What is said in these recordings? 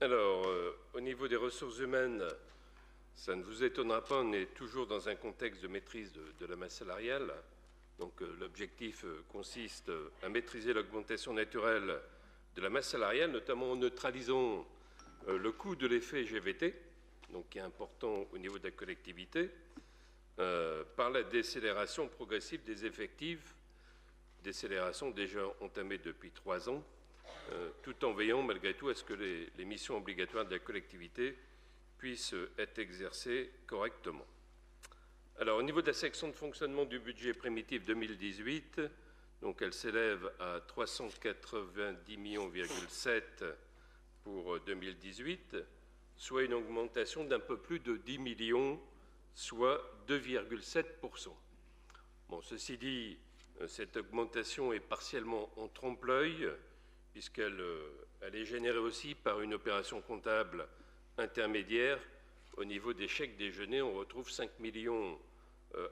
Alors, au niveau des ressources humaines, ça ne vous étonnera pas, on est toujours dans un contexte de maîtrise de la masse salariale. Donc, l'objectif consiste à maîtriser l'augmentation naturelle de la masse salariale, notamment en neutralisant le coût de l'effet GVT, donc qui est important au niveau de la collectivité, par la décélération progressive des effectifs, décélération déjà entamée depuis 3 ans, tout en veillant malgré tout à ce que les missions obligatoires de la collectivité puissent être exercées correctement. Alors, au niveau de la section de fonctionnement du budget primitif 2018, donc elle s'élève à 390,7 millions pour 2018, soit une augmentation d'un peu plus de 10 millions, soit 2,7%. Bon, ceci dit, cette augmentation est partiellement en trompe-l'œil, puisqu'elle est générée aussi par une opération comptable intermédiaire. Au niveau des chèques déjeuner, on retrouve 5 millions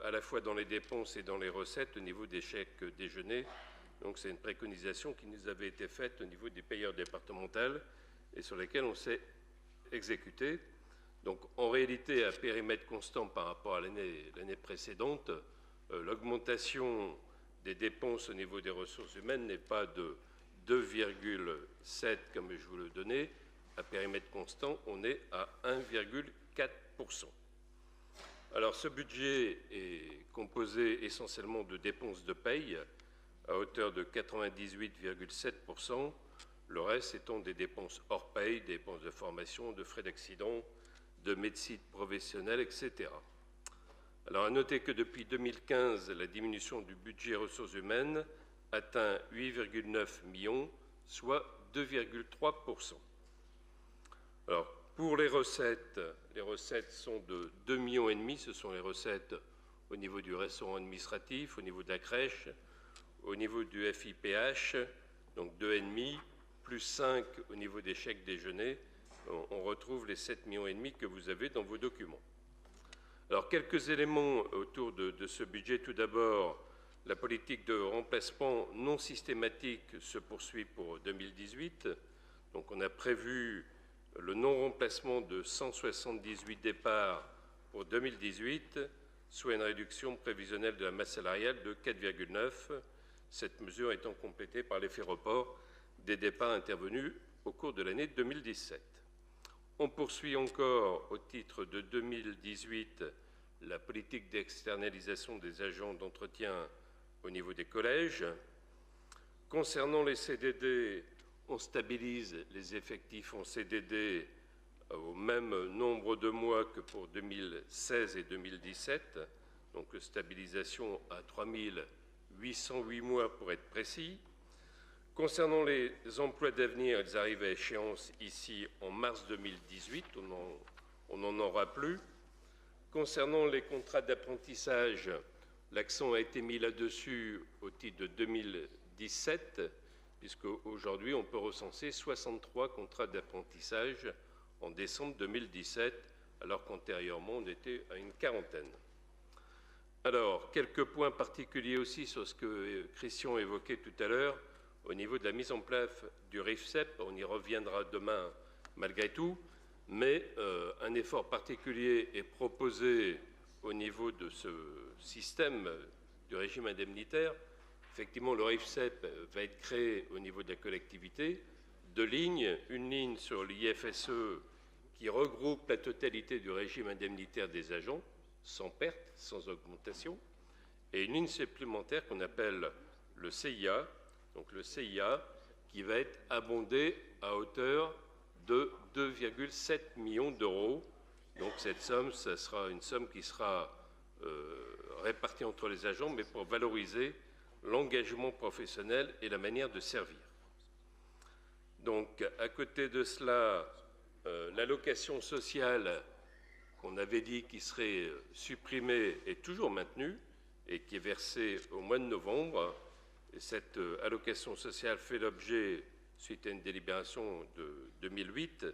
à la fois dans les dépenses et dans les recettes au niveau des chèques déjeuner. Donc c'est une préconisation qui nous avait été faite au niveau des payeurs départementaux et sur lesquels on s'est exécuté. Donc en réalité, à périmètre constant par rapport à l'année précédente, l'augmentation des dépenses au niveau des ressources humaines n'est pas de 2,7 comme je vous le donnais. À périmètre constant, on est à 1,4%. Alors ce budget est composé essentiellement de dépenses de paye à hauteur de 98,7%, le reste étant des dépenses hors paye, des dépenses de formation, de frais d'accident, de médecine professionnelle, etc. Alors à noter que depuis 2015, la diminution du budget ressources humaines atteint 8,9 millions, soit 2,3%. Alors, pour les recettes sont de 2,5 millions, ce sont les recettes au niveau du restaurant administratif, au niveau de la crèche, au niveau du FIPH, donc 2,5, plus 5 au niveau des chèques déjeuner, on retrouve les 7,5 millions que vous avez dans vos documents. Alors, quelques éléments autour de ce budget. Tout d'abord, la politique de remplacement non systématique se poursuit pour 2018. Donc, on a prévu le non-remplacement de 178 départs pour 2018, soit une réduction prévisionnelle de la masse salariale de 4,9, cette mesure étant complétée par l'effet report des départs intervenus au cours de l'année 2017. On poursuit encore, au titre de 2018, la politique d'externalisation des agents d'entretien au niveau des collèges. Concernant les CDD, on stabilise les effectifs en CDD au même nombre de mois que pour 2016 et 2017, donc stabilisation à 3808 mois pour être précis. Concernant les emplois d'avenir, ils arrivent à échéance ici en mars 2018, on n'en aura plus. Concernant les contrats d'apprentissage, l'accent a été mis là-dessus au titre de 2017, puisqu'aujourd'hui, on peut recenser 63 contrats d'apprentissage en décembre 2017, alors qu'antérieurement, on était à une quarantaine. Alors, quelques points particuliers aussi sur ce que Christian évoquait tout à l'heure, au niveau de la mise en place du RIFSEP, on y reviendra demain malgré tout, mais un effort particulier est proposé au niveau de ce système du régime indemnitaire. Effectivement, le RIFSEP va être créé au niveau de la collectivité, deux lignes, une ligne sur l'IFSE qui regroupe la totalité du régime indemnitaire des agents, sans perte, sans augmentation, et une ligne supplémentaire qu'on appelle le CIA, donc le CIA qui va être abondé à hauteur de 2,7 millions d'euros. Donc cette somme, ça sera une somme qui sera répartie entre les agents, mais pour valoriser l'engagement professionnel et la manière de servir. Donc à côté de cela, l'allocation sociale qu'on avait dit qui serait supprimée est toujours maintenue et qui est versée au mois de novembre. Et cette allocation sociale fait l'objet, suite à une délibération de 2008,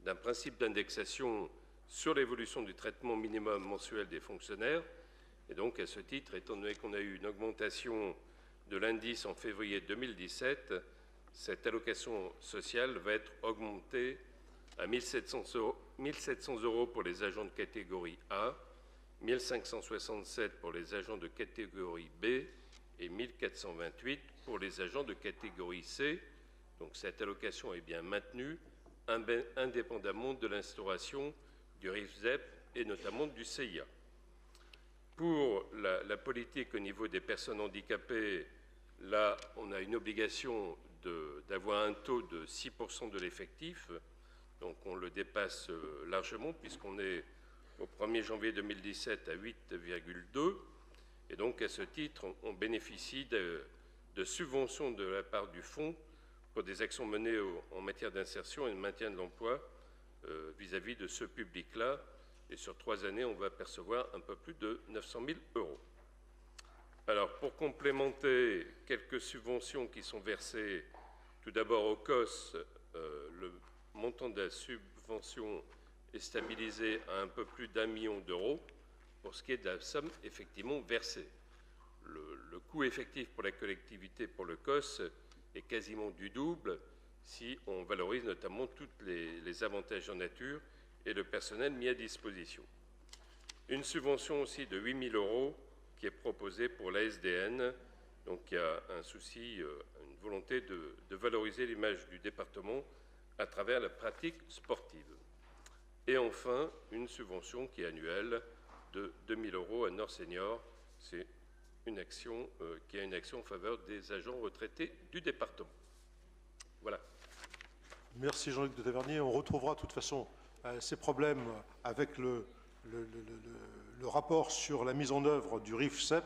d'un principe d'indexation sur l'évolution du traitement minimum mensuel des fonctionnaires. Et donc, à ce titre, étant donné qu'on a eu une augmentation de l'indice en février 2017, cette allocation sociale va être augmentée à 1 700 euros pour les agents de catégorie A, 1 567 pour les agents de catégorie B et 1 428 pour les agents de catégorie C. Donc cette allocation est bien maintenue, indépendamment de l'instauration du RIFZEP et notamment du CIA. Pour la politique au niveau des personnes handicapées, là, on a une obligation d'avoir un taux de 6% de l'effectif. Donc on le dépasse largement puisqu'on est au 1er janvier 2017 à 8,2. Et donc à ce titre, on bénéficie de subventions de la part du Fonds pour des actions menées en matière d'insertion et de maintien de l'emploi vis-à-vis de ce public-là. Et sur 3 années, on va percevoir un peu plus de 900 000 euros. Alors, pour complémenter quelques subventions qui sont versées, tout d'abord au COS, le montant de la subvention est stabilisé à un peu plus d'1 million d'euros pour ce qui est de la somme effectivement versée. Le coût effectif pour la collectivité pour le COS est quasiment du double si on valorise notamment tous les avantages en nature et le personnel mis à disposition. Une subvention aussi de 8 000 euros qui est proposée pour l'ASDN. Donc il y a un souci, une volonté de valoriser l'image du département à travers la pratique sportive. Et enfin, une subvention qui est annuelle de 2 000 euros à Nord Senior. C'est une action qui a une action en faveur des agents retraités du département. Voilà. Merci Jean-Luc de Tavernier. On retrouvera de toute façon ces problèmes avec le rapport sur la mise en œuvre du RIFSEP,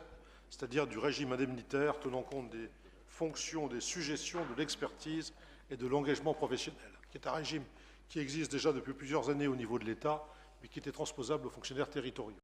c'est-à-dire du régime indemnitaire tenant compte des fonctions, des sujétions, de l'expertise et de l'engagement professionnel, qui est un régime qui existe déjà depuis plusieurs années au niveau de l'État, mais qui était transposable aux fonctionnaires territoriaux.